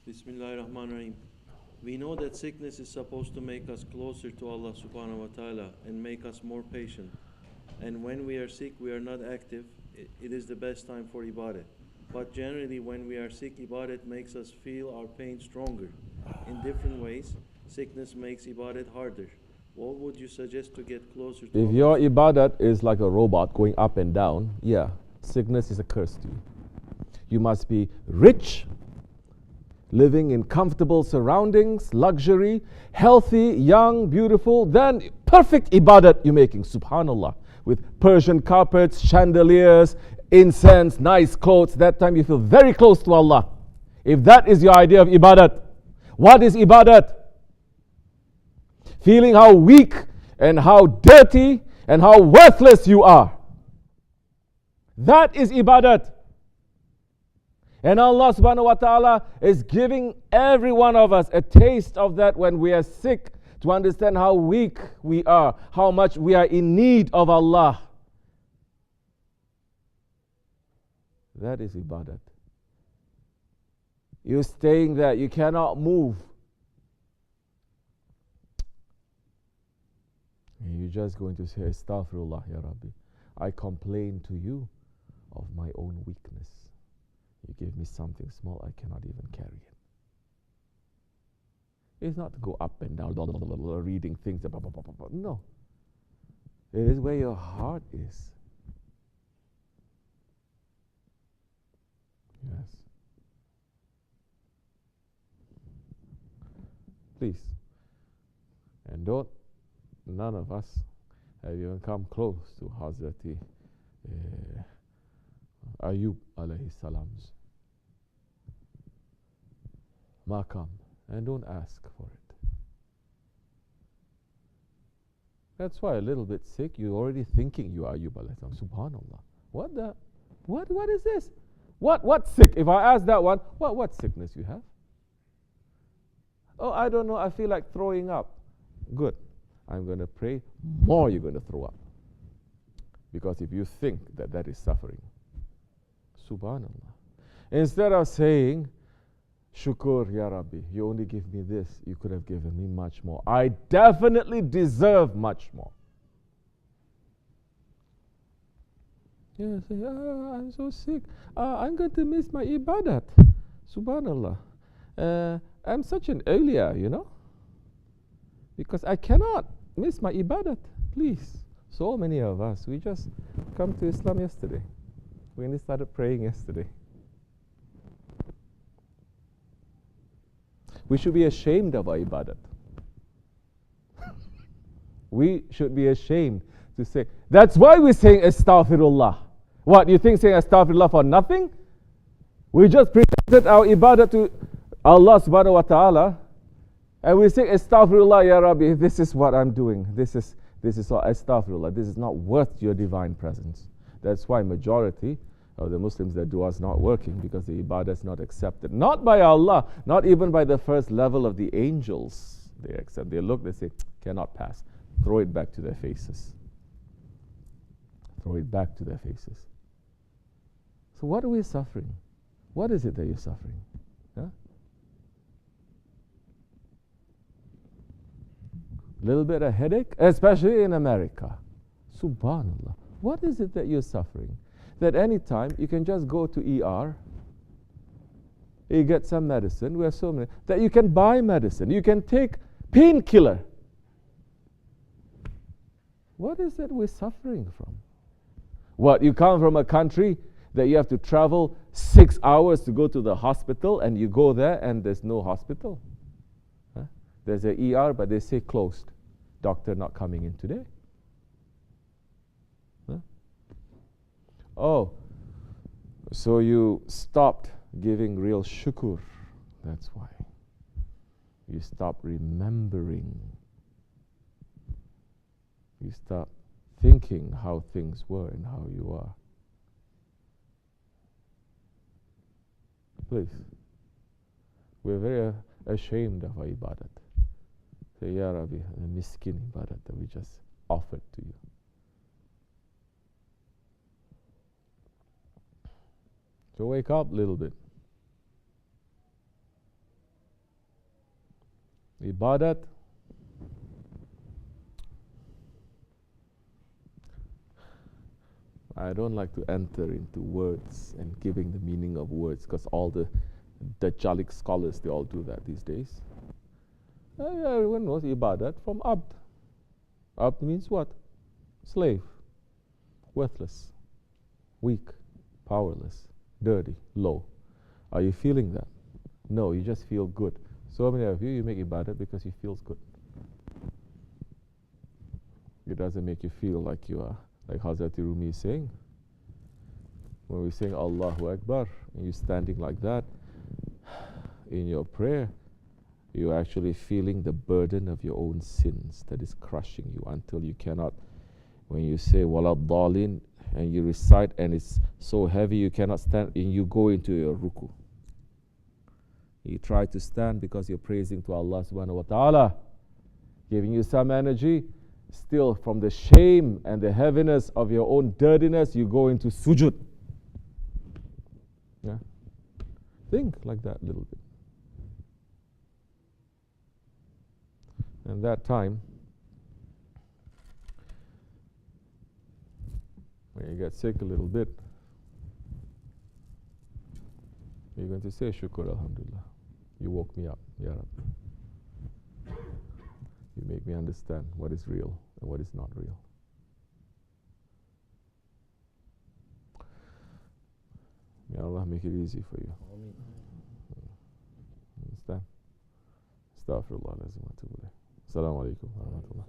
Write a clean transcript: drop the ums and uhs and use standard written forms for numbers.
Bismillahirrahmanirrahim. We know that sickness is supposed to make us closer to Allah SWT and make us more patient. And when we are sick, we are not active. It is the best time for ibadat. But generally, when we are sick, ibadat makes us feel our pain stronger. In different ways, sickness makes ibadat harder. What would you suggest to get closer to If Allah? your ibadat is like a robot going up and down, yeah, sickness is a curse to you. You must be rich, living in comfortable surroundings, luxury, healthy, young, beautiful, then perfect ibadat you're making, subhanallah, with Persian carpets, chandeliers, incense, nice clothes. That time you feel very close to Allah. If that is your idea of ibadat, what is ibadat? Feeling how weak and how dirty and how worthless you are. That is ibadat. And Allah SWT is giving every one of us a taste of that when we are sick, to understand how weak we are, how much we are in need of Allah. That is ibadat. You're staying there, you cannot move. And you're just going to say, Astaghfirullah, Ya Rabbi. I complain to you of my own weakness. You give me something small, I cannot even carry it. It's not to go up and down, reading things. No. It is where your heart is. Yes. Please. And none of us have even come close to Hazrati Ayub alayhi salam's maqam, and don't ask for it. That's why a little bit sick, you're already thinking you are Ayub alayhi salam. Subhanallah. What is this? What sick? If I ask that one, what sickness you have? Oh, I don't know, I feel like throwing up. Good. I'm going to pray more you're going to throw up. Because if you think that that is suffering, subhanallah. Instead of saying, Shukur, Ya Rabbi, you only give me this, you could have given me much more. I definitely deserve much more. Yeah, say, I'm so sick. I'm going to miss my ibadat. Subhanallah. I'm such an awliya, you know. Because I cannot miss my ibadat. Please. So many of us, we just come to Islam yesterday. We only started praying yesterday. We should be ashamed of our ibadat. We should be ashamed to say. That's why we're saying Astaghfirullah. What, you think saying Astaghfirullah for nothing? We just presented our ibadat to Allah subhanahu wa ta'ala, and we say Astaghfirullah, Ya Rabbi, this is what I'm doing. This is all Astaghfirullah. This is not worth your divine presence. That's why majority of the Muslims, their dua is not working, because the ibadah is not accepted. Not by Allah, not even by the first level of the angels. They accept, they look, they say, cannot pass. Throw it back to their faces. Throw it back to their faces. So what are we suffering? What is it that you're suffering? Huh? Little bit of headache, especially in America. Subhanallah. What is it that you're suffering? That any time you can just go to ER, you get some medicine. We have so many that you can buy medicine. You can take painkiller. What is it we're suffering from? What, you come from a country that you have to travel 6 hours to go to the hospital, and you go there and there's no hospital? Huh? There's a ER, but they say closed. Doctor not coming in today. Huh? Oh, so you stopped giving real shukur. That's why. You stop remembering. You stop thinking how things were and how you are. Please. We're very ashamed of our ibadat. Say, Ya Rabbi, the miskin ibadat that we just offered to you. So wake up a little bit. Ibadat. I don't like to enter into words and giving the meaning of words, because all the Dajjalic scholars, they all do that these days. Everyone knows ibadat from abd. Abd means what? Slave. Worthless. Weak. Powerless. Dirty. Low. Are you feeling that? No, you just feel good. So many of you, you make ibadat because you feel good. It doesn't make you feel like you are, like Hazrat Rumi is saying. When we sing Allahu Akbar, and you're standing like that, in your prayer, you're actually feeling the burden of your own sins that is crushing you until you cannot. When you say Walad Dalin and you recite and it's so heavy you cannot stand, and you go into your ruku. You try to stand because you're praising to Allah SWT, giving you some energy. Still, from the shame and the heaviness of your own dirtiness, you go into sujud. Yeah? Think like that a little bit. And that time, when you get sick a little bit, you're going to say, Shukr, Alhamdulillah. You woke me up, Ya Rabbi. You make me understand what is real and what is not real. May Allah make it easy for you. Understand? Astaghfirullah lazim wa atubu ilayh. Assalamu alaikum wa rahmatullah.